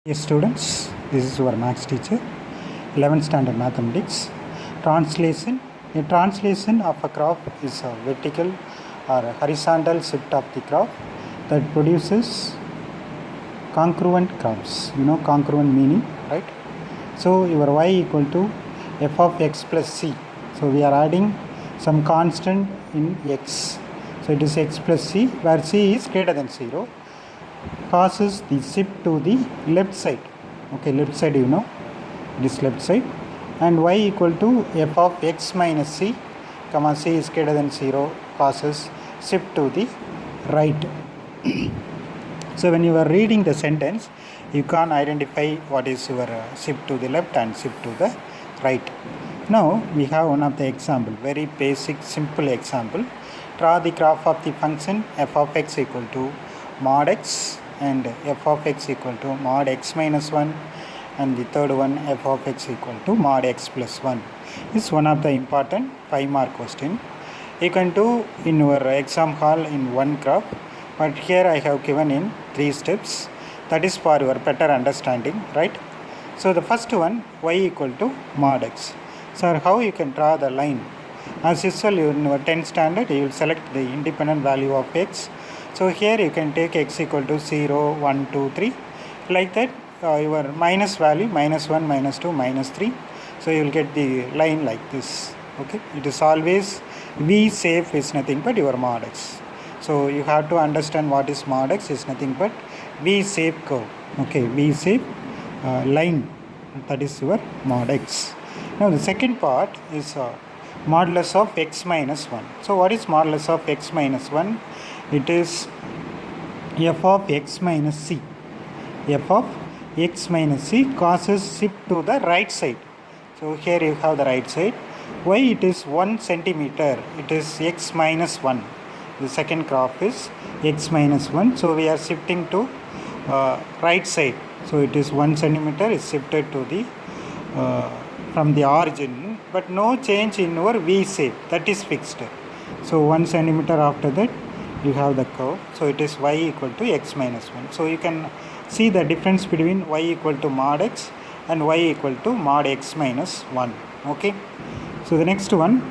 Yes, students, this is your maths teacher, 11th standard mathematics. Translation. A translation of a graph is a vertical or a horizontal shift of the graph that produces congruent graphs. You know congruent meaning, right? So your y equal to f of x plus c. So we are adding some constant in x. So it is x plus c, where c is greater than 0. Causes the shift to the left side. Okay, left side, you know, this left side. And y equal to f of x minus c, comma c is greater than 0, causes shift to the right. So when you are reading the sentence, you can't identify what is your shift to the left and shift to the right. Now we have one of the example, very basic simple example. Draw the graph of the function f of x equal to mod x and f of x equal to mod x minus 1, and the third one f of x equal to mod x plus 1. This is one of the important 5-mark question. You can do in your exam hall in one graph, but here I have given in 3 steps. That is for your better understanding, right? So the first one, y equal to mod x. So how you can draw the line? As usual, in your 10th standard, you will select the independent value of x. So here you can take x equal to 0, 1, 2, 3. Like that, your minus value, minus 1, minus 2, minus 3. So you will get the line like this. Okay, it is always v shape is nothing but your mod x. So you have to understand what is mod x is nothing but v shape curve. Okay, v shape line, that is your mod x. Now the second part is modulus of x minus 1. So what is modulus of x minus 1? It is f of x minus c. F of x minus c causes shift to the right side. So here you have the right side. Why it is 1 centimeter? It is x minus 1. The second graph is x minus 1. So we are shifting to right side. So it is 1 centimeter is shifted to the from the origin, but no change in your v shape, that is fixed. So 1 centimeter after that you have the curve. So it is y equal to x minus 1. So you can see the difference between y equal to mod x and y equal to mod x minus 1. Okay. So the next one,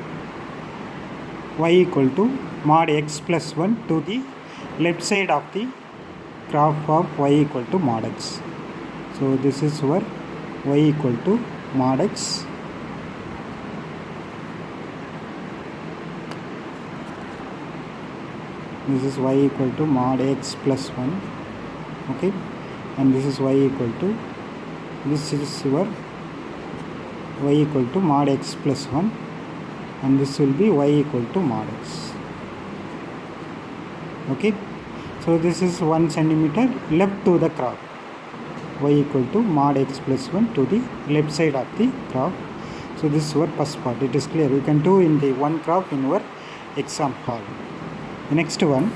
y equal to mod x plus 1 to the left side of the graph of y equal to mod x. So this is where y equal to mod x this is y equal to mod x plus 1. Okay, and this is y equal to, this is your y equal to mod x plus 1, and this will be y equal to mod x. Okay, so this is 1 centimeter left to the graph, y equal to mod x plus 1 to the left side of the graph. So this is your first part. It is clear. You can do in the one graph in your exam hall. The next one,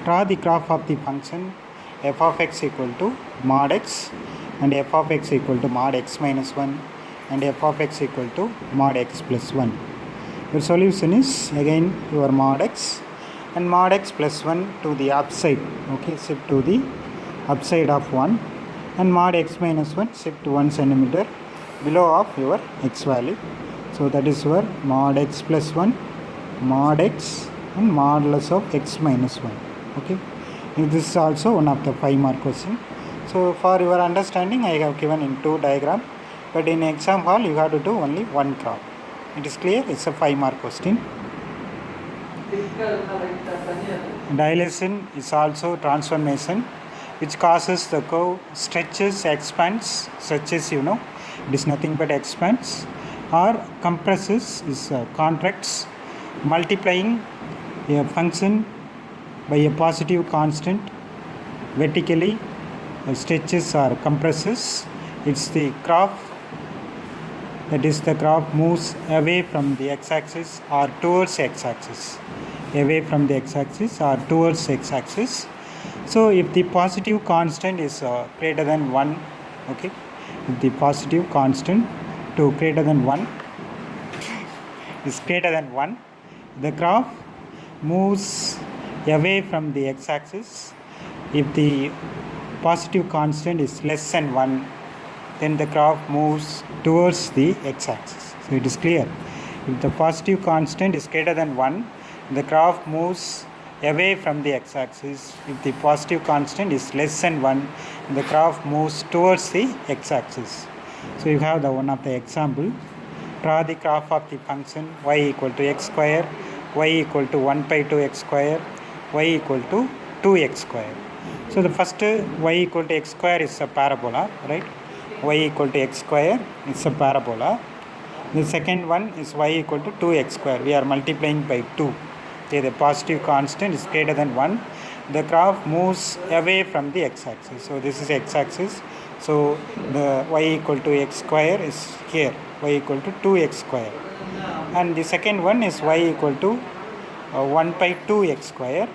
draw the graph of the function f of x equal to mod x and f of x equal to mod x minus 1 and f of x equal to mod x plus 1. Your solution is again your mod x and mod x plus 1 to the upside. Okay, shift to the upside of 1, and mod x minus 1 shift 1 centimeter below of your x value. So that is your mod x plus 1, mod x and modulus of x minus 1. Okay, this is also one of the 5-mark question. So for your understanding, I have given in 2 diagram, but in exam hall you have to do only one graph. It is clear. It's a 5-mark question. Dilation is also transformation which causes the curve stretches, expands, stretches, you know, it is nothing but expands, or compresses is contracts, multiplying a function by a positive constant vertically, stretches or compresses. It's the graph, that is the graph moves away from the x-axis or towards x-axis, away from the x-axis or towards x-axis. So if the positive constant is greater than 1, okay, if the positive constant to greater than 1 is greater than 1, the graph moves away from the x-axis. If the positive constant is less than 1, then the graph moves towards the x-axis. So it is clear. If the positive constant is greater than 1, the graph moves away from the x-axis. If the positive constant is less than 1, the graph moves towards the x-axis. So you have the one of the example. Draw the graph of the function y equal to x square, y equal to 1 by 2 x square, y equal to 2x square. So the first y equal to x square is a parabola, right? Y equal to x square is a parabola. The second one is y equal to 2x square. We are multiplying by 2. Okay, the positive constant is greater than 1. The graph moves away from the x-axis. So this is x-axis. So the y equal to x square is here. Y equal to 2x square. And the second one is y equal to 1 by 2x square.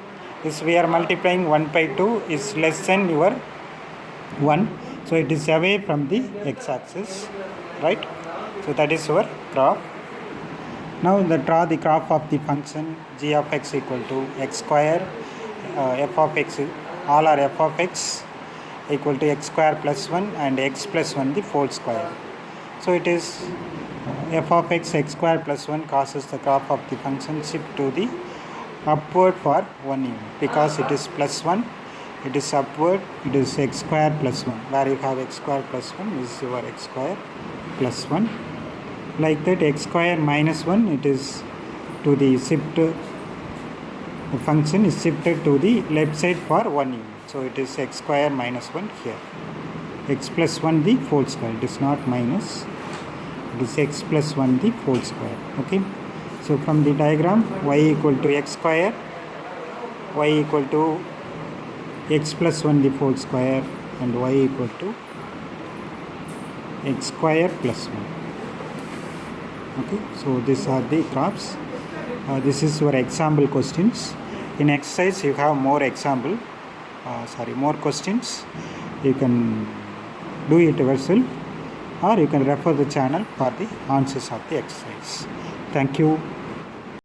This we are multiplying 1 by 2 is less than your 1. So it is away from the x-axis, right? So that is our graph. Now draw the graph of the function g of x equal to x square, f of x, all are f of x equal to x square plus 1 and x plus 1 the whole square. So it is f of x square plus 1 causes the graph of the function shift to the upward for 1 unit. Because it is plus 1, it is upward, it is x square plus 1. Where you have x square plus 1 is your x square plus 1. Like that, x square minus 1, it is to the shift, the function is shifted to the left side for 1 unit. So it is x square minus 1 here. X plus 1 the whole square, it is not minus, it is x plus 1 the whole square. Okay. So from the diagram, y equal to x square, y equal to x plus 1 the whole square, and y equal to x square plus 1. Okay, so these are the graphs. This is your example questions. In exercise you have more example, more questions. You can do it yourself, or you can refer the channel for the answers of the exercise. Thank you.